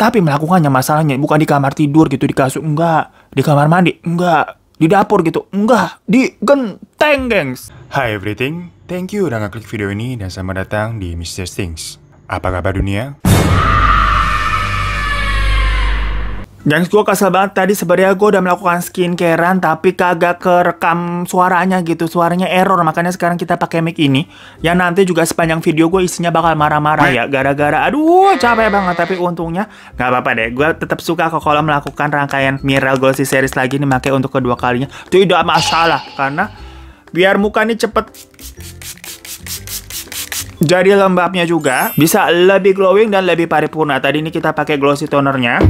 Tapi melakukannya masalahnya bukan di kamar tidur gitu, di kasur, enggak. Di kamar mandi, enggak. Di dapur gitu, enggak. Di genteng, gengs. Hi everything, thank you udah ngeklik video ini dan selamat datang di Mr. Things. Apa kabar dunia? Gengs, gue kesel banget tadi. Sebenarnya gue udah melakukan skincarean tapi kagak kerekam suaranya gitu. Suaranya error, makanya sekarang kita pakai mic ini. Yang nanti juga sepanjang video gue isinya bakal marah-marah ya. Gara-gara aduh capek banget. Tapi untungnya gak apa-apa deh. Gue tetap suka kok kalau melakukan rangkaian Miral Glossy Series lagi nih, pakai untuk kedua kalinya. Tidak masalah, karena biar muka ini cepet jadi lembabnya juga, bisa lebih glowing dan lebih paripurna. Tadi ini kita pakai glossy tonernya.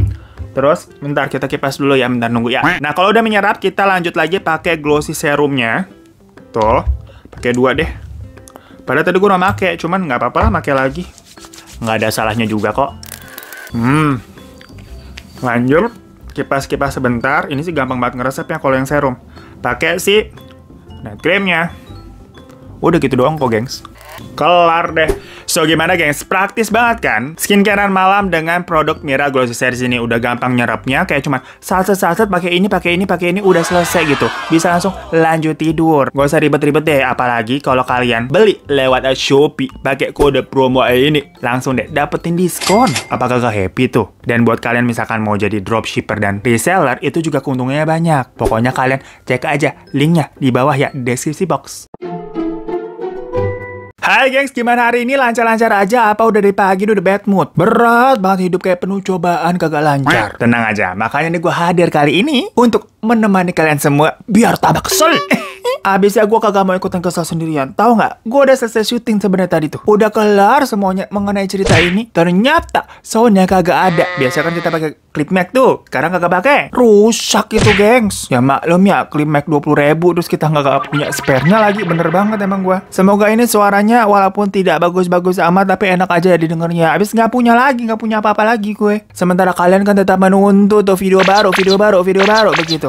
Terus, bentar kita kipas dulu ya, bentar nunggu ya. Nah, kalau udah menyerap, kita lanjut lagi pakai glossy serumnya. Tuh, pakai 2 deh. Padahal tadi gue udah pakai, cuman nggak apa-apa lah pakai lagi. Nggak ada salahnya juga kok. Lanjut, kipas-kipas sebentar. Ini sih gampang banget ngeresepnya kalau yang serum. Pakai si night creamnya. Udah gitu doang kok, gengs. Kelar deh. So gimana gengs, praktis banget kan? Skincarean malam dengan produk Miral Glossy Series ini. Udah gampang nyerapnya, kayak cuma saset-saset pakai ini, udah selesai gitu. Bisa langsung lanjut tidur. Gak usah ribet-ribet deh, apalagi kalau kalian beli lewat Shopee pakai kode promo ini, langsung deh dapetin diskon. Apakah gak happy tuh? Dan buat kalian misalkan mau jadi dropshipper dan reseller, itu juga keuntungannya banyak. Pokoknya kalian cek aja linknya di bawah ya, deskripsi box. Hai gengs, gimana hari ini? Lancar-lancar aja? Apa udah dari pagi udah bad mood? Berat banget hidup, kayak penuh cobaan, kagak lancar. Tenang aja, makanya nih gue hadir kali ini untuk menemani kalian semua biar tambah kesel. Abisnya gue kagak mau ikutan kesel sendirian. Tahu nggak? Gue udah selesai syuting sebenarnya tadi tuh. Udah kelar semuanya mengenai cerita ini. Ternyata soundnya kagak ada. Biasanya kan kita pakai clip mic tuh. Sekarang kagak pakai. Rusak itu, gengs. Ya maklum ya, clip mic 20.000 terus kita nggak punya spare-nya lagi. Bener banget emang gue. Semoga ini suaranya walaupun tidak bagus-bagus amat, tapi enak aja ya didengarnya. Abis nggak punya apa-apa lagi gue. Sementara kalian kan tetap menuntut tuh video baru begitu.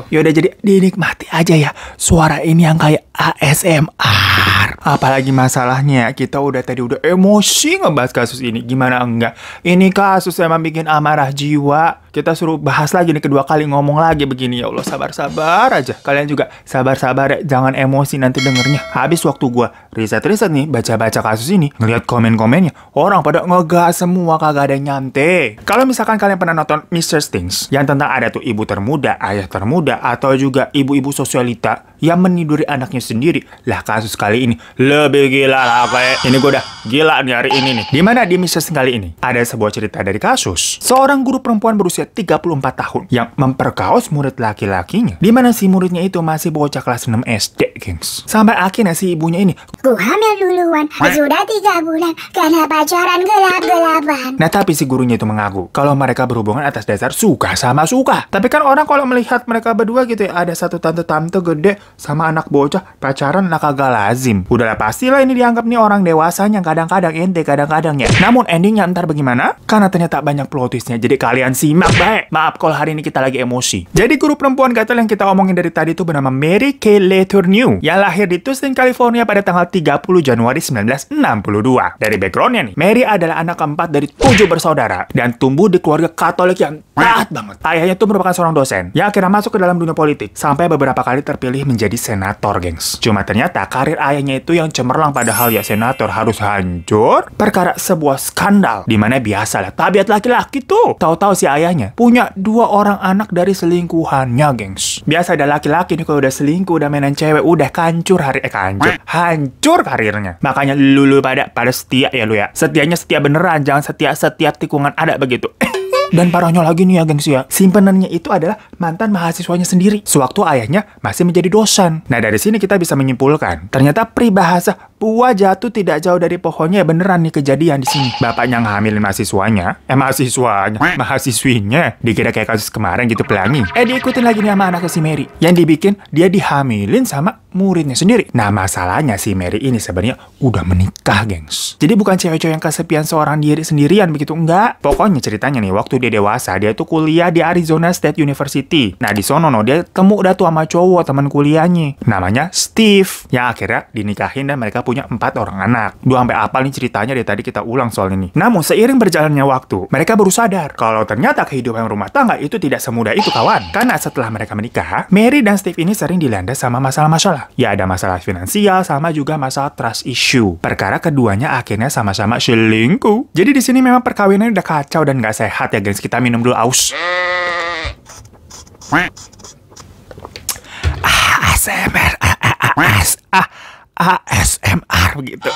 Yaudah, jadi dinikmati aja ya suara ini yang kayak ASMR. Apalagi masalahnya kita udah emosi ngebahas kasus ini. Gimana enggak? Ini kasus emang bikin amarah jiwa. Kita suruh bahas lagi nih, kedua kali ngomong lagi begini. Ya Allah, sabar-sabar aja. Kalian juga sabar-sabar ya, jangan emosi nanti dengernya. Habis waktu gua riset-riset nih, baca-baca kasus ini, ngeliat komen-komennya, orang pada ngegas semua, kagak ada yang nyantai. Kalau misalkan kalian pernah nonton Mr. Things, yang tentang ada tuh ibu termuda, ayah termuda, atau juga ibu-ibu sosialita yang meniduri anaknya sendiri. Lah, kasus kali ini lebih gila lah kayak. Ini gua udah gila nih hari ini nih. Dimana di Mr. Things kali ini ada sebuah cerita dari kasus seorang guru perempuan berusia 34 tahun yang memperkaos murid laki-lakinya, dimana si muridnya itu masih bocah kelas 6 SD, gengs. Sampai akhirnya si ibunya ini, "Ku hamil duluan, sudah 3 bulan karena pacaran gelap-gelapan." Nah, tapi si gurunya itu mengaku kalau mereka berhubungan atas dasar suka sama suka. Tapi kan orang kalau melihat mereka berdua gitu ya, ada satu tante-tante gede sama anak bocah pacaran, lah kagak lazim. Udahlah, pastilah ini dianggap nih orang dewasanya kadang-kadang ente, kadang-kadang ya. Namun endingnya ntar bagaimana? Karena ternyata banyak plot twistnya. Jadi kalian simak baik. Maaf kalau hari ini kita lagi emosi. Jadi guru perempuan gatel yang kita omongin dari tadi itu bernama Mary Kay Letourneau, yang lahir di Tucson, California pada tanggal 30 Januari 1962. Dari backgroundnya nih, Mary adalah anak keempat dari 7 bersaudara dan tumbuh di keluarga Katolik yang taat banget. Ayahnya tuh merupakan seorang dosen yang akhirnya masuk ke dalam dunia politik sampai beberapa kali terpilih menjadi senator, gengs. Cuma ternyata karir ayahnya itu yang cemerlang, padahal ya senator harus hancur perkara sebuah skandal. Dimana biasalah tabiat laki-laki tuh. Tahu-tahu si ayahnya punya 2 orang anak dari selingkuhannya, gengs. Biasa ada laki-laki nih kalau udah selingkuh, udah mainan cewek, udah hancur karirnya. Makanya lu pada setia ya lu ya. Setianya setia beneran, jangan setia tikungan ada begitu. Dan parahnya lagi nih ya, gengs ya, simpenannya itu adalah mantan mahasiswanya sendiri sewaktu ayahnya masih menjadi dosen. Nah, dari sini kita bisa menyimpulkan ternyata peribahasa buah jatuh tidak jauh dari pohonnya beneran nih kejadian di sini. Bapaknya ngehamilin mahasiswinya dikira kayak kasus kemarin gitu, pelangi. Diikutin lagi nih sama anaknya si Mary yang dibikin dia dihamilin sama muridnya sendiri. Nah, masalahnya si Mary ini sebenarnya udah menikah, gengs. Jadi bukan cewek-cewek yang kesepian seorang diri sendirian begitu, enggak. Pokoknya ceritanya nih, waktu dia dewasa, dia tuh kuliah di Arizona State University University. Nah, di sono dia temu dah tuh sama cowok teman kuliahnya. Namanya Steve. Yang akhirnya dinikahin dan mereka punya 4 orang anak. Sampai apal nih ceritanya dari tadi kita ulang soal ini. Namun, seiring berjalannya waktu, mereka baru sadar kalau ternyata kehidupan rumah tangga itu tidak semudah itu, kawan. Karena setelah mereka menikah, Mary dan Steve ini sering dilanda sama masalah-masalah. Ya, ada masalah finansial sama juga masalah trust issue. Perkara keduanya akhirnya sama-sama selingkuh. Jadi di sini memang perkawinannya udah kacau dan nggak sehat ya, guys. Kita minum dulu, aus. ASMR, ASMR begitu.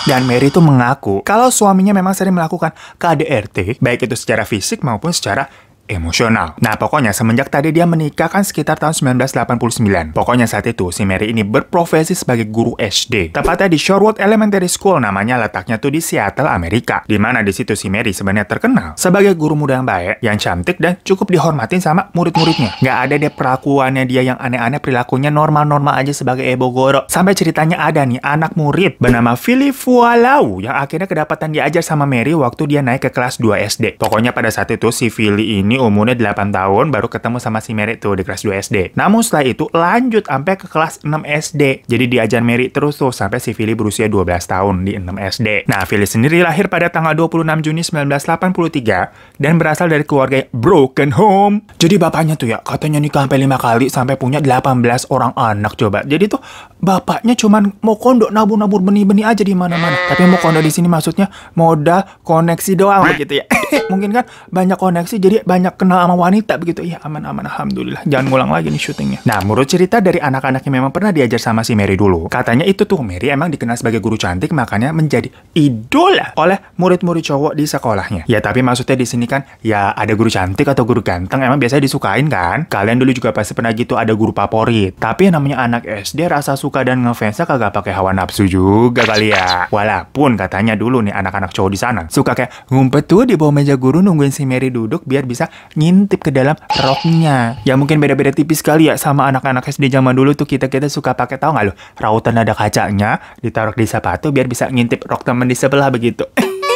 Dan Mary itu mengaku kalau suaminya memang sering melakukan KDRT, baik itu secara fisik maupun secara emosional. Nah, pokoknya semenjak tadi dia menikah kan sekitar tahun 1989. Pokoknya saat itu si Mary ini berprofesi sebagai guru SD. Tepatnya di Shorewood Elementary School, namanya letaknya tuh di Seattle, Amerika. Di mana di situ si Mary sebenarnya terkenal sebagai guru muda yang baik, yang cantik dan cukup dihormatin sama murid-muridnya. Nggak ada deh perlakuannya dia yang aneh-aneh, perilakunya normal-normal aja sebagai ibu guru. Sampai ceritanya ada nih anak murid bernama Philly Fualau yang akhirnya kedapatan diajar sama Mary waktu dia naik ke kelas 2 SD. Pokoknya pada saat itu si Philly ini umurnya 8 tahun baru ketemu sama si Mary tuh di kelas 2 SD. Namun setelah itu lanjut sampai ke kelas 6 SD. Jadi diajar Mary terus tuh sampai si Philly berusia 12 tahun di 6 SD. Nah, Philly sendiri lahir pada tanggal 26 Juni 1983 dan berasal dari keluarga broken home. Jadi bapaknya tuh ya katanya nikah sampai 5 kali sampai punya 18 orang anak, coba. Jadi tuh bapaknya cuman mau kondo nabur-nabur benih-benih aja di mana-mana. Tapi mau kondo di sini maksudnya modal koneksi doang begitu ya. Mungkin kan banyak koneksi jadi banyak kenal sama wanita begitu. Ya aman-aman, alhamdulillah. Jangan ngulang lagi nih syutingnya. Nah, menurut cerita dari anak-anak yang memang pernah diajar sama si Mary dulu, katanya itu tuh Mary emang dikenal sebagai guru cantik, makanya menjadi idola oleh murid-murid cowok di sekolahnya. Ya tapi maksudnya di sini kan ya ada guru cantik atau guru ganteng emang biasanya disukain kan. Kalian dulu juga pasti pernah gitu ada guru favorit. Tapi yang namanya anak SD rasa suka dan ngefansnya kagak pakai hawa nafsu juga kali ya. Walaupun katanya dulu nih anak-anak cowok di sana suka kayak ngumpet tuh di bawah meja guru nungguin si Mary duduk biar bisa ngintip ke dalam roknya. Ya mungkin beda-beda tipis kali ya sama anak-anak SD zaman dulu tuh kita suka pakai, tahu nggak lo, rautan ada kacanya ditaruh di sepatu biar bisa ngintip rok temen di sebelah begitu.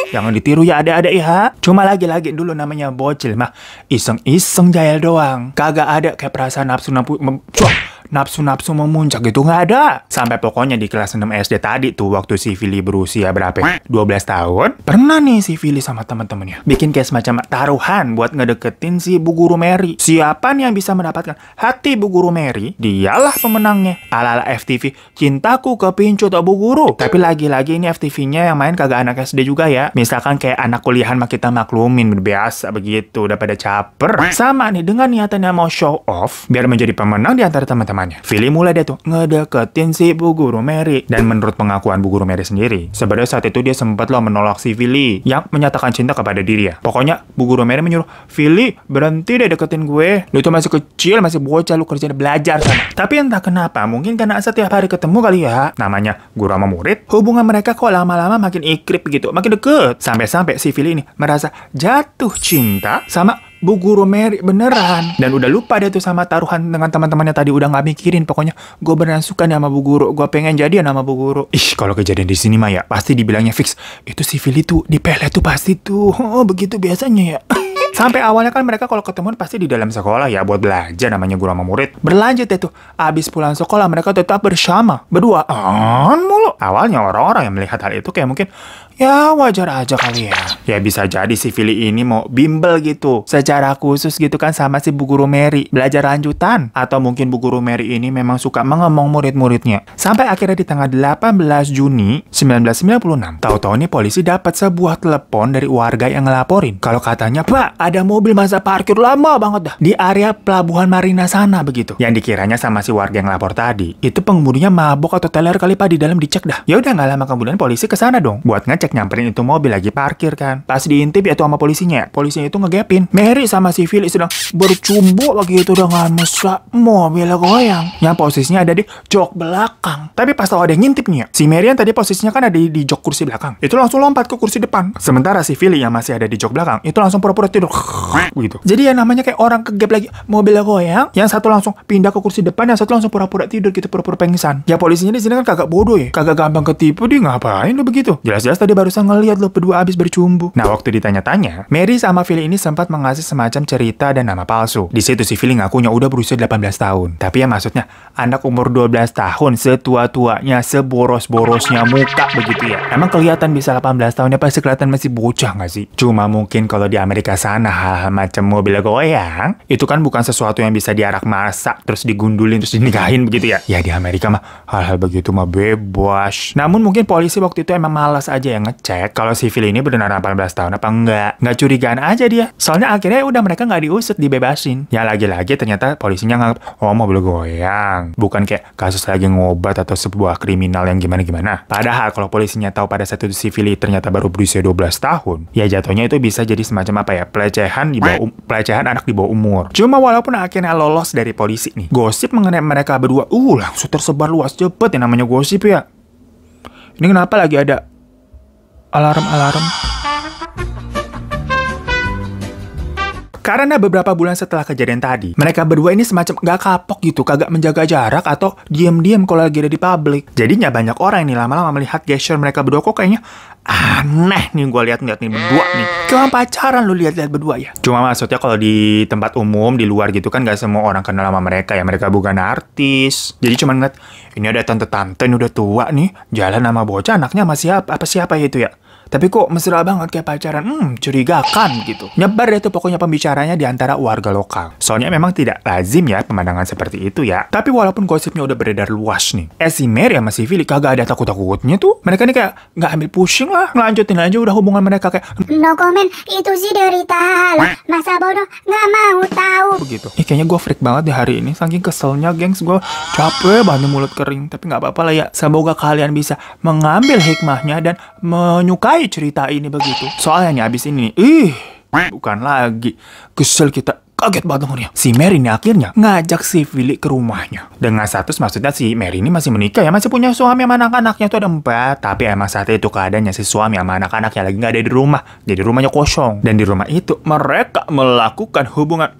Jangan ditiru ya adik-adik ya. Cuma lagi-lagi dulu namanya bocil mah iseng-iseng jahil doang. Kagak ada kayak perasaan nafsu memuncak gitu, nggak ada. Sampai pokoknya di kelas 6 SD tadi tuh waktu si Philly berusia berapa? 12 tahun. Pernah nih si Philly sama teman-temannya bikin kayak semacam taruhan buat ngedeketin si Bu Guru Mary. Siapa nih yang bisa mendapatkan hati Bu Guru Mary? Dialah pemenangnya. Ala-ala FTV, cintaku kepincut Bu Guru. Tapi lagi-lagi ini FTV-nya yang main kagak anak SD juga ya. Misalkan kayak anak kuliahan mah kita maklumin, biasa begitu, udah pada caper. Sama nih dengan niatannya mau show off biar menjadi pemenang di antara teman-teman. Philly mulai dia tuh ngedeketin si Bu Guru Mary. Dan menurut pengakuan Bu Guru Mary sendiri, sebenarnya saat itu dia sempat loh menolak si Philly yang menyatakan cinta kepada diri ya. Pokoknya Bu Guru Mary menyuruh, Philly berhenti deh deketin gue. Lu tuh masih kecil, masih bocah, lu kerjanya belajar sana. Tapi entah kenapa, mungkin karena setiap hari ketemu kali ya. Namanya guru sama murid, hubungan mereka kok lama-lama makin ikrip gitu, makin deket. Sampai-sampai si Philly ini merasa jatuh cinta sama Bu Guru Mary beneran. Dan udah lupa deh tuh sama taruhan dengan teman-temannya tadi, udah nggak mikirin. Pokoknya gue beneran suka nih sama Bu Guru, gue pengen jadian sama Bu Guru. Ih, kalau kejadian di sini mah ya pasti dibilangnya fix. Itu si Philly tuh dipelet tuh pasti tuh. Oh, begitu biasanya ya. Sampai awalnya kan mereka kalau ketemuan pasti di dalam sekolah ya buat belajar, namanya guru sama murid. Berlanjut deh tuh, abis pulang sekolah mereka tetap bersama, berduaan mulu. Awalnya orang-orang yang melihat hal itu kayak mungkin ya wajar aja kali ya. Ya bisa jadi si Philly ini mau bimbel gitu secara khusus gitu kan sama si Bu Guru Mary, belajar lanjutan. Atau mungkin Bu Guru Mary ini memang suka mengemong murid-muridnya. Sampai akhirnya di tanggal 18 Juni 1996, tahu-tahu nih polisi dapat sebuah telepon dari warga yang ngelaporin kalau katanya, Pak, ada mobil masa parkir lama banget dah di area Pelabuhan Marina sana begitu. Yang dikiranya sama si warga yang lapor tadi itu pengemudinya mabuk atau teler kali Pak, di dalam dicek dah. Ya udah nggak lama kemudian polisi kesana dong buat ngecek, nyamperin itu mobil lagi parkir kan. Pas diintip ya tuh sama polisinya itu ngegepin Mary sama si Philly sedang bercumbu begitu dengan mesra, mobil goyang yang posisinya ada di jok belakang. Tapi pas tahu ada yang ngintip nih ya, si Mary yang tadi posisinya kan ada di jok kursi belakang itu langsung lompat ke kursi depan. Sementara si Philly yang masih ada di jok belakang itu langsung pura-pura tidur Begitu. Jadi ya namanya kayak orang kegap lagi, mobilnya goyang, yang satu langsung pindah ke kursi depan, yang satu langsung pura-pura tidur gitu, pura-pura pingsan. Ya polisinya di sini kan kagak bodoh ya, kagak gampang ketipu, dia ngapain lo begitu? Jelas-jelas tadi barusan ngeliat lo berdua abis bercumbu. Nah waktu ditanya-tanya, Mary sama Philly ini sempat mengasih semacam cerita dan nama palsu. Di situ si Philly ngakunya udah berusia 18 tahun. Tapi ya maksudnya anak umur 12 tahun, setua-tuanya, seboros-borosnya muka begitu ya. Emang kelihatan bisa 18 tahun ya, pasti kelihatan masih bocah nggak sih? Cuma mungkin kalau di Amerika sana hal-hal macam mobil goyang, itu kan bukan sesuatu yang bisa diarak masak, terus digundulin, terus dinikahin begitu ya. Ya di Amerika mah hal-hal begitu mah bebas. Namun mungkin polisi waktu itu emang malas aja yang ngecek kalau si Philly ini benar 18 tahun apa enggak. Nggak curigaan aja dia. Soalnya akhirnya udah mereka nggak diusut, dibebasin. Ya lagi-lagi ternyata polisinya nganggap, oh mobil goyang. Bukan kayak kasus lagi ngobat atau sebuah kriminal yang gimana-gimana. Padahal kalau polisinya tahu pada saat itu si Philly ternyata baru berusia 12 tahun, ya jatuhnya itu bisa jadi semacam apa ya, pelecehan pelecehan anak di bawah umur. Cuma walaupun akhirnya lolos dari polisi nih, gosip mengenai mereka berdua langsung tersebar luas. Cepet yang namanya gosip ya. Ini kenapa lagi ada alarm? Karena beberapa bulan setelah kejadian tadi, mereka berdua ini semacam gak kapok gitu, kagak menjaga jarak atau diam-diam kalau lagi ada di publik. Jadinya banyak orang ini lama-lama melihat gesture mereka berdua kok kayaknya aneh nih, gue lihat nih berdua nih. Kayak pacaran lu lihat-lihat berdua ya. Cuma maksudnya kalau di tempat umum, di luar gitu kan gak semua orang kenal sama mereka ya. Mereka bukan artis. Jadi cuma ngeliat, ini ada tante-tante ini udah tua nih, jalan sama bocah, anaknya masih siapa itu ya. Tapi kok mesra banget kayak pacaran, curigakan gitu. Nyebar deh tuh pokoknya pembicaranya di antara warga lokal. Soalnya memang tidak lazim ya pemandangan seperti itu ya. Tapi walaupun gosipnya udah beredar luas nih, si Mary sama si Philly kagak ada takut-takutnya tuh. Mereka nih kayak nggak ambil pusing lah, ngelanjutin aja udah hubungan mereka kayak no comment, itu sih derita hal. Masa bodoh nggak mau tahu. Begitu. Kayaknya gue freak banget di hari ini, saking keselnya gengs. Gue capek banget mulut kering. Tapi nggak apa-apa lah ya. Semoga kalian bisa mengambil hikmahnya dan menyukai cerita ini begitu. Soalnya nih abis ini bukan lagi kesel kita. Kaget banget dengernya. Si Mary ini akhirnya ngajak si Philly ke rumahnya. Dengan status maksudnya si Mary ini masih menikah ya. Masih punya suami sama anak-anaknya tuh ada 4. Tapi emang saat itu keadaannya si suami sama anak-anaknya lagi nggak ada di rumah. Jadi rumahnya kosong. Dan di rumah itu mereka melakukan hubungan.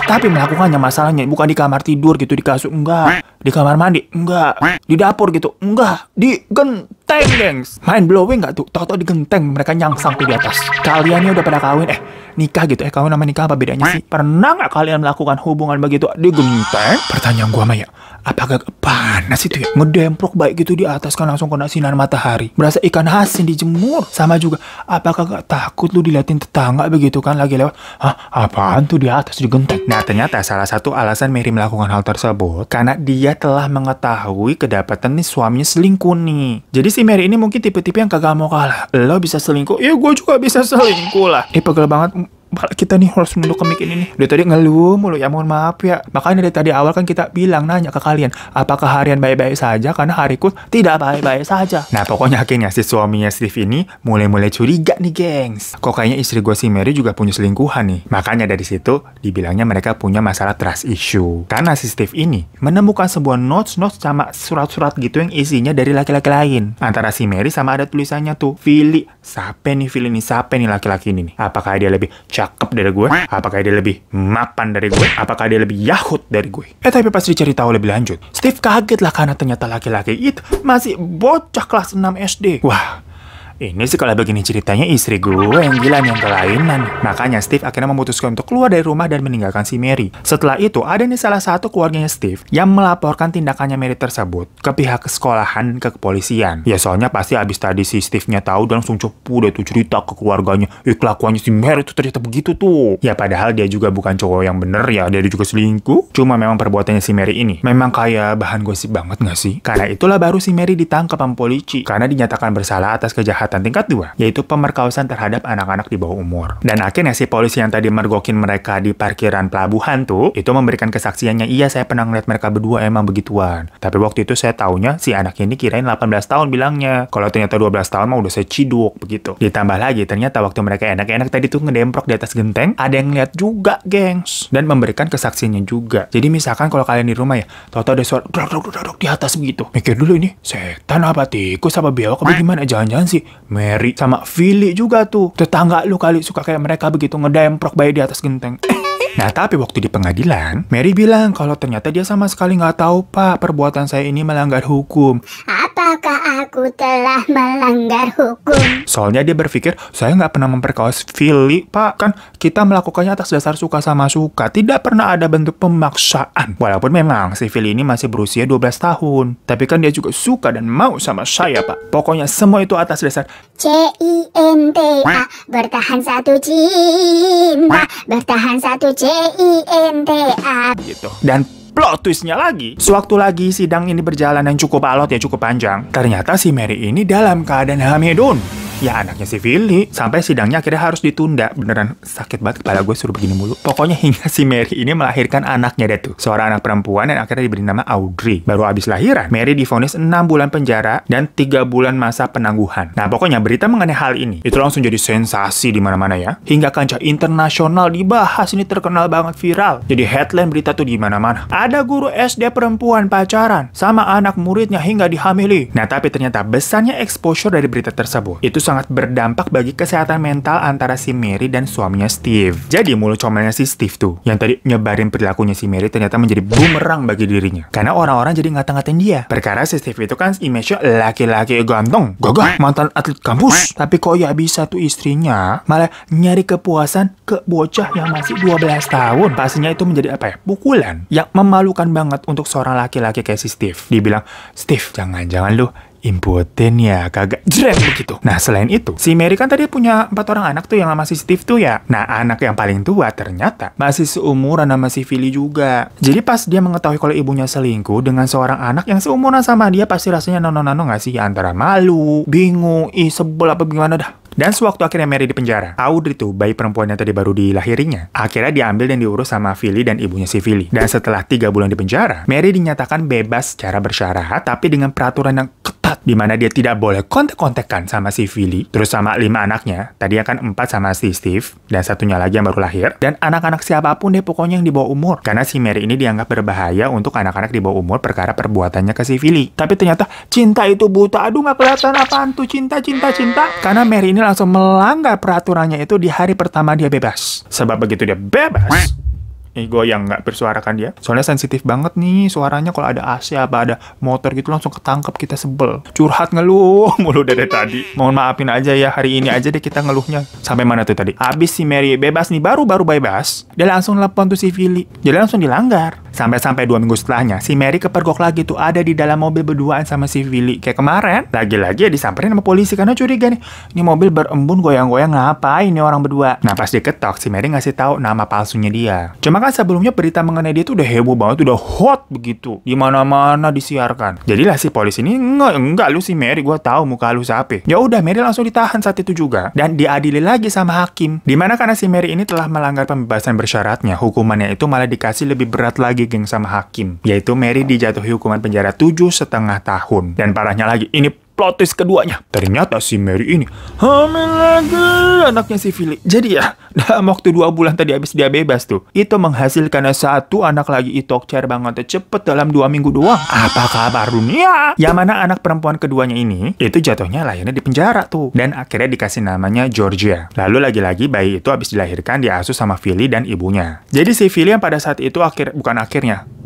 Tapi melakukannya masalahnya bukan di kamar tidur gitu, di kasur. Enggak. Di kamar mandi. Enggak. Di dapur gitu. Enggak. Di genteng gengs. Mind blowing nggak tuh? Tau-tau di genteng. Mereka nyangsang tuh di atas. Kalian ini udah pada kawin. Nikah gitu. Kawin sama nikah apa bedanya sih? Pernah nggak kalian melakukan hubungan begitu di genteng? Pertanyaan gua mah ya, apakah panas itu ya? Ngedemprok baik gitu di atas kan langsung kena sinar matahari. Berasa ikan asin dijemur. Sama juga, apakah gak takut lu diliatin tetangga begitu kan lagi lewat? Apaan tuh di atas di genteng? Nah ternyata salah satu alasan Mary melakukan hal tersebut karena dia telah mengetahui kedapatan nih suaminya selingkuh nih. Jadi si Mary ini mungkin tipe-tipe yang kagak mau kalah. Lo bisa selingkuh, ya gue juga bisa selingkuh lah. Pegel banget. Kita nih harus nunduk ke mic ini. Dari tadi ngeluh mulu ya, mohon maaf ya. Makanya dari tadi awal kan kita bilang nanya ke kalian, apakah harian baik-baik saja? Karena hariku tidak baik-baik saja. Nah pokoknya akhirnya si suaminya Steve ini mulai curiga nih gengs. Kok kayaknya istri gue si Mary juga punya selingkuhan nih. Makanya dari situ dibilangnya mereka punya masalah trust issue. Karena si Steve ini menemukan sebuah notes sama surat-surat gitu yang isinya dari laki-laki lain. Antara si Mary sama ada tulisannya tuh, Philly. Siapa nih laki-laki ini nih? Apakah dia lebih cakep dari gue? Apakah dia lebih mapan dari gue? Apakah dia lebih yahut dari gue? Tapi pas dicari tahu lebih lanjut, Steve kaget lah karena ternyata laki-laki itu masih bocah kelas 6 SD. Wah, ini sih kalau begini ceritanya istri gue yang gila yang kelainan. Makanya Steve akhirnya memutuskan untuk keluar dari rumah dan meninggalkan si Mary. Setelah itu ada nih salah satu keluarganya Steve yang melaporkan tindakannya Mary tersebut ke pihak sekolahan ke kepolisian. Ya soalnya pasti abis tadi si Steve-nya tahu dan langsung cepu deh tuh cerita ke keluarganya. Kelakuannya si Mary tuh ternyata begitu tuh. Ya padahal dia juga bukan cowok yang bener ya, dia juga selingkuh. Cuma memang perbuatannya si Mary ini memang kayak bahan gosip banget gak sih? Karena itulah baru si Mary ditangkap sama polisi karena dinyatakan bersalah atas kejahatan tingkat 2, yaitu pemerkosaan terhadap anak-anak di bawah umur. Dan akhirnya si polisi yang tadi mergokin mereka di parkiran pelabuhan tuh, itu memberikan kesaksiannya, iya saya pernah ngeliat mereka berdua emang begituan. Tapi waktu itu saya taunya si anak ini kirain 18 tahun bilangnya. Kalau ternyata 12 tahun mah udah saya ciduk begitu. Ditambah lagi ternyata waktu mereka enak-enak tadi tuh ngedemprok di atas genteng, ada yang ngeliat juga gengs. Dan memberikan kesaksiannya juga. Jadi misalkan kalau kalian di rumah ya, tau-tau ada suara duduk di atas begitu. Mikir dulu ini, setan apa tikus apa biawak apa gimana? Jangan-jangan sih Mary sama Philly juga tuh. Tetangga lu kali suka kayak mereka begitu ngedemprok bayi di atas genteng. Nah, tapi waktu di pengadilan, Mary bilang kalau ternyata dia sama sekali nggak tahu, Pak, perbuatan saya ini melanggar hukum. Apakah aku telah melanggar hukum? Soalnya dia berpikir, saya nggak pernah memperkosa Philly, Pak. Kan kita melakukannya atas dasar suka sama suka. Tidak pernah ada bentuk pemaksaan. Walaupun memang si Philly ini masih berusia 12 tahun. Tapi kan dia juga suka dan mau sama saya, Pak. Pokoknya semua itu atas dasar CINTA. Bertahan satu cinta. Bertahan satu CINTA. gitu. Dan plot twistnya lagi, sewaktu lagi sidang ini berjalan yang cukup alot ya, cukup panjang, ternyata si Mary ini dalam keadaan hamidun. Ya anaknya si Philly. Sampai sidangnya akhirnya harus ditunda. Beneran sakit banget kepala gue suruh begini mulu. Pokoknya hingga si Mary ini melahirkan anaknya deh tuh. Seorang anak perempuan dan akhirnya diberi nama Audrey. Baru habis lahiran, Mary divonis 6 bulan penjara dan 3 bulan masa penangguhan. Nah pokoknya berita mengenai hal ini itu langsung jadi sensasi di mana-mana ya. Hingga kancah internasional dibahas, ini terkenal banget, viral. Jadi headline berita tuh di mana-mana. Ada guru SD perempuan pacaran sama anak muridnya hingga dihamili. Nah tapi ternyata besarnya exposure dari berita tersebut itu sangat berdampak bagi kesehatan mental antara si Mary dan suaminya Steve. Jadi mulut comelnya si Steve tuh, yang tadi nyebarin perilakunya si Mary, ternyata menjadi bumerang bagi dirinya. Karena orang-orang jadi ngata-ngatain dia. Perkara si Steve itu kan image-nya laki-laki ganteng, gagah, mantan atlet kampus. Tapi kok ya bisa tuh istrinya malah nyari kepuasan ke bocah yang masih 12 tahun. Pastinya itu menjadi apa ya? Pukulan yang memalukan banget untuk seorang laki-laki kayak si Steve. Dibilang, Steve, jangan-jangan lu impoten ya, kagak jreng begitu. Nah selain itu, si Mary kan tadi punya 4 orang anak tuh yang sama si Steve tuh ya. Nah anak yang paling tua ternyata masih seumuran sama si Philly juga. Jadi pas dia mengetahui kalau ibunya selingkuh dengan seorang anak yang seumuran sama dia, pasti rasanya nano-nano gak sih? Antara malu, bingung, sebel apa gimana dah. Dan sewaktu akhirnya Mary di penjara, Audrey tuh, bayi perempuan yang tadi baru dilahirinya, akhirnya diambil dan diurus sama Philly dan ibunya si Philly. Dan setelah 3 bulan di penjara, Mary dinyatakan bebas secara bersyarat, tapi dengan peraturan yang ketat, di mana dia tidak boleh kontak-kontakan sama si Philly, terus sama 5 anaknya, tadi akan 4 sama si Steve, dan satunya lagi yang baru lahir, dan anak-anak siapapun deh pokoknya yang di bawah umur. Karena si Mary ini dianggap berbahaya untuk anak-anak di bawah umur perkara perbuatannya ke si Philly. Tapi ternyata cinta itu buta, aduh gak kelihatan apaan tuh cinta. Karena Mary ini langsung melanggar peraturannya itu di hari pertama dia bebas. Sebab begitu dia bebas, gue yang nggak bersuarakan dia. Soalnya sensitif banget nih suaranya, kalau ada AC apa ada motor gitu langsung ketangkep, kita sebel. Curhat ngeluh mulu dari tadi. Mohon maafin aja ya, hari ini aja deh kita ngeluhnya. Sampai mana tuh tadi? Abis si Mary bebas nih, baru bebas, dia langsung telepon tuh si Philly. Jadi langsung dilanggar. Sampai 2 minggu setelahnya, si Mary kepergok lagi tuh, ada di dalam mobil berduaan sama si Philly. Kayak kemarin, lagi-lagi ya disamperin sama polisi karena curiga nih. Ini mobil berembun goyang-goyang, ngapain nih orang berdua? Nah pas diketok, si Mary ngasih tahu nama palsunya dia. Cuma kan sebelumnya berita mengenai dia tuh udah heboh banget, udah hot begitu, di mana-mana disiarkan. Jadilah si polisi ini enggak lu si Mary, gua tahu muka lu siapa. Ya udah, Mary langsung ditahan saat itu juga dan diadili lagi sama hakim. Dimana karena si Mary ini telah melanggar pembebasan bersyaratnya, hukumannya itu malah dikasih lebih berat lagi geng sama hakim, yaitu Mary dijatuhi hukuman penjara 7,5 tahun. Dan parahnya lagi, ini plot twist keduanya, ternyata si Mary ini hamil lagi anaknya si Philly. Jadi ya, dalam waktu 2 bulan tadi habis dia bebas tuh, itu menghasilkan 1 anak lagi. Itu cer banget, cepet dalam 2 minggu doang. Apa kabar dunia? Yang mana anak perempuan keduanya ini, itu jatuhnya lahirnya di penjara tuh. Dan akhirnya dikasih namanya Georgia. Lalu lagi-lagi bayi itu habis dilahirkan diasuh sama Philly dan ibunya. Jadi si Philly yang pada saat itu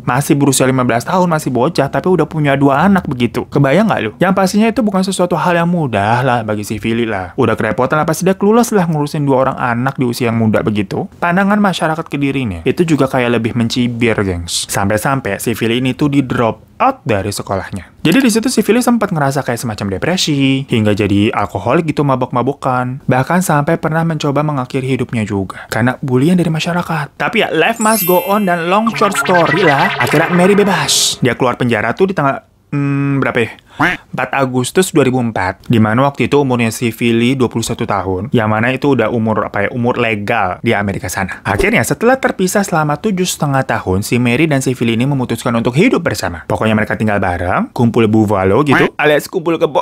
masih berusia 15 tahun, masih bocah, tapi udah punya 2 anak begitu. Kebayang nggak lu? Yang pastinya itu bukan sesuatu hal yang mudah lah bagi si Philly lah. Udah kerepotan lah, pasti dia clueless lah ngurusin 2 orang anak di usia yang muda begitu. Pandangan masyarakat ke dirinya itu juga kayak lebih mencibir, gengs. Sampai-sampai si Philly ini tuh di drop out dari sekolahnya. Jadi di situ si Philly sempat ngerasa kayak semacam depresi, hingga jadi alkoholik gitu, mabok-mabokan. Bahkan sampai pernah mencoba mengakhiri hidupnya juga karena bulian dari masyarakat. Tapi ya, life must go on, dan long short story lah, akhirnya Mary bebas. Dia keluar penjara tuh di tanggal 4 Agustus 2004. Dimana waktu itu umurnya si Philly 21 tahun. Yang mana itu udah umur legal di Amerika sana. Akhirnya setelah terpisah selama 7,5 tahun, si Mary dan si Philly ini memutuskan untuk hidup bersama. Pokoknya mereka tinggal bareng, kumpul buffalo gitu, alias kumpul kebo.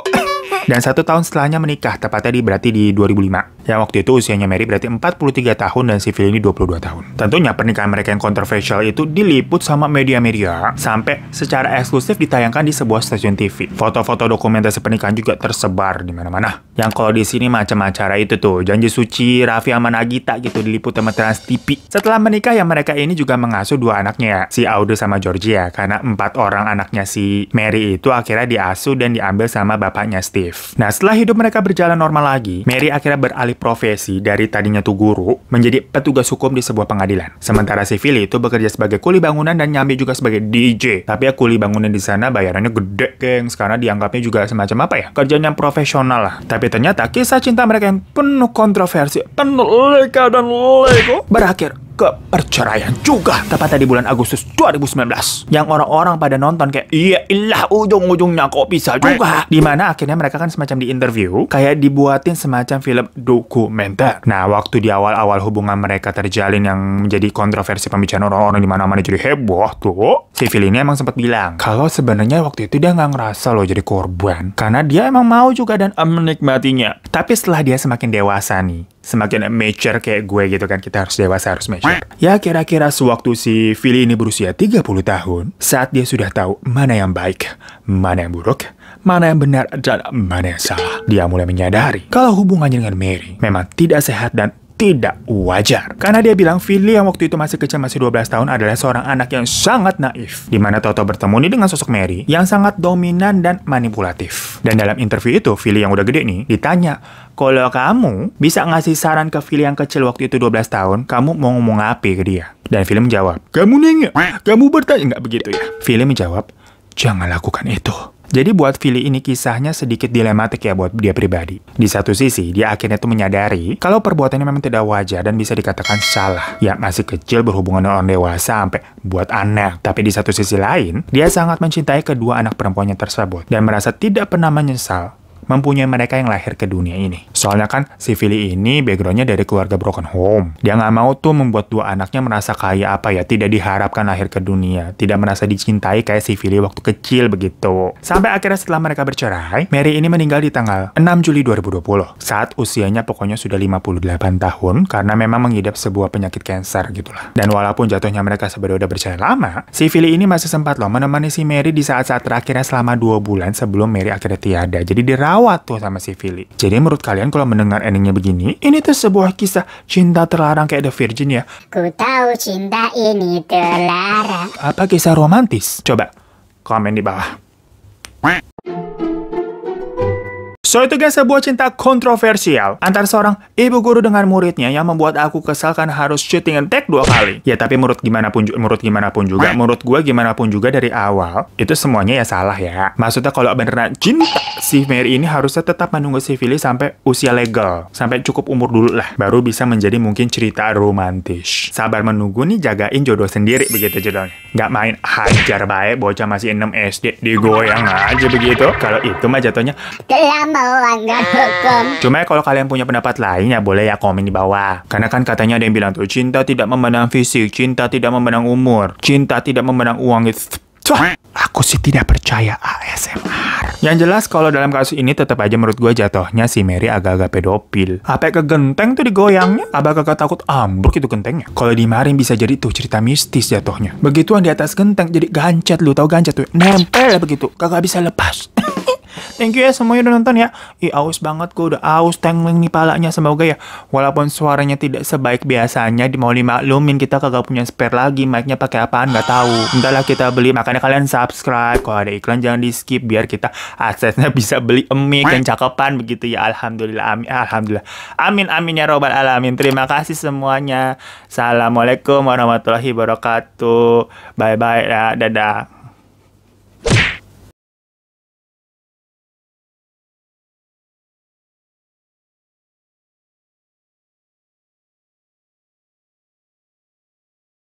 Dan 1 tahun setelahnya menikah, tepatnya berarti di 2005. Yang waktu itu usianya Mary berarti 43 tahun dan si Phil ini 22 tahun. Tentunya pernikahan mereka yang kontroversial itu diliput sama media-media sampai secara eksklusif ditayangkan di sebuah stasiun TV. Foto-foto dokumentasi pernikahan juga tersebar di mana-mana. Yang kalau di sini macam acara itu tuh, Janji Suci, Raffi sama Nagita gitu diliput sama Trans TV. Setelah menikah ya mereka ini juga mengasuh 2 anaknya, si Aude sama Georgia, karena 4 orang anaknya si Mary itu akhirnya diasuh dan diambil sama bapaknya Steve. Nah, setelah hidup mereka berjalan normal lagi, Mary akhirnya beralih profesi dari tadinya tuh guru menjadi petugas hukum di sebuah pengadilan. Sementara si Philly itu bekerja sebagai kuli bangunan dan nyambi juga sebagai DJ. Tapi ya kuli bangunan di sana bayarannya gede, gengs, karena dianggapnya juga semacam apa ya? Kerjaan yang profesional lah. Tapi ternyata kisah cinta mereka yang penuh kontroversi, penuh leka dan lego berakhir ke perceraian juga, tepatnya di bulan Agustus 2019. Yang orang-orang pada nonton kayak, iya ilah ujung-ujungnya kok bisa juga. Dimana akhirnya mereka kan semacam di interview, kayak dibuatin semacam film dokumenter. Nah, waktu di awal-awal hubungan mereka terjalin yang menjadi kontroversi pembicaraan orang-orang di mana-mana jadi heboh tuh, si Phil ini emang sempat bilang, kalau sebenarnya waktu itu dia nggak ngerasa loh jadi korban, karena dia emang mau juga dan menikmatinya. Tapi setelah dia semakin dewasa nih, semakin mature kayak gue gitu kan, kita harus dewasa, harus mature. Ya kira-kira sewaktu si Philly ini berusia 30 tahun, saat dia sudah tahu mana yang baik, mana yang buruk, mana yang benar dan mana yang salah, dia mulai menyadari kalau hubungannya dengan Mary memang tidak sehat dan tidak wajar. Karena dia bilang Philly yang waktu itu masih kecil, masih 12 tahun adalah seorang anak yang sangat naif. Dimana Toto bertemu nih dengan sosok Mary yang sangat dominan dan manipulatif. Dan dalam interview itu, Philly yang udah gede nih ditanya, kalau kamu bisa ngasih saran ke Philly yang kecil waktu itu 12 tahun, kamu mau ngomong apa ke dia? Dan Philly menjawab, kamu nanya, kamu bertanya, nggak begitu ya? Philly menjawab, jangan lakukan itu. Jadi buat Philly ini kisahnya sedikit dilematik ya buat dia pribadi. Di satu sisi, dia akhirnya tuh menyadari kalau perbuatannya memang tidak wajar dan bisa dikatakan salah. Ya, masih kecil berhubungan dengan orang dewasa sampai buat anak. Tapi di satu sisi lain, dia sangat mencintai kedua anak perempuannya tersebut dan merasa tidak pernah menyesal mempunyai mereka yang lahir ke dunia ini. Soalnya kan si Philly ini backgroundnya dari keluarga broken home. Dia nggak mau tuh membuat 2 anaknya merasa kayak apa ya, tidak diharapkan lahir ke dunia, tidak merasa dicintai kayak si Philly waktu kecil begitu. Sampai akhirnya setelah mereka bercerai, Mary ini meninggal di tanggal 6 Juli 2020. Saat usianya pokoknya sudah 58 tahun karena memang mengidap sebuah penyakit kanker gitulah. Dan walaupun jatuhnya mereka sebenarnya udah bercerai lama, si Philly ini masih sempat loh menemani si Mary di saat-saat terakhirnya selama 2 bulan sebelum Mary akhirnya tiada. Jadi dirawat tuh sama si Philly. Jadi menurut kalian kalau mendengar endingnya begini, ini tuh sebuah kisah cinta terlarang kayak The Virgin ya? Ku tahu cinta ini terlarang. Apa kisah romantis? Coba komen di bawah. So itu guys, sebuah cinta kontroversial antara seorang ibu guru dengan muridnya yang membuat aku kesal karena harus shooting and take 2 kali. Ya tapi menurut gimana pun juga, menurut gue gimana pun juga dari awal itu semuanya ya salah ya. Maksudnya kalau beneran cinta, si Mary ini harusnya tetap menunggu si Philly sampai usia legal, sampai cukup umur dulu lah, baru bisa menjadi mungkin cerita romantis. Sabar menunggu nih, jagain jodoh sendiri begitu judulnya. Nggak main hajar baik bocah masih 6 SD digoyang aja begitu. Kalau itu mah jatuhnya Melanggar hukum. Cuma kalau kalian punya pendapat lain ya boleh ya komen di bawah. Karena kan katanya ada yang bilang tuh, cinta tidak memandang fisik, cinta tidak memandang umur, cinta tidak memandang uang gitu. Aku sih tidak percaya ASMR. Yang jelas kalau dalam kasus ini tetap aja menurut gue jatuhnya si Mary agak-agak pedofil. Apa ke genteng tuh digoyangnya? Apa kakak takut ambruk itu gentengnya? Kalau dimarin bisa jadi tuh cerita mistis jatuhnya. Begituan di atas genteng jadi gancet, lu tau gancet tuh, nempel begitu, kagak bisa lepas. Thank you ya semuanya udah nonton ya. Ih, aus banget gue, udah aus tengling nih palanya. Semoga ya walaupun suaranya tidak sebaik biasanya, mau dimaklumin kita kagak punya spare lagi. Mic-nya pakai apaan nggak tahu. Entahlah kita beli, makanya kalian subscribe. Kalau ada iklan jangan di skip biar kita aksesnya bisa beli mic yang cakepan begitu ya. Alhamdulillah, amin, alhamdulillah, amin, amin ya robbal alamin. Terima kasih semuanya. Assalamualaikum warahmatullahi wabarakatuh. Bye bye ya, dadah.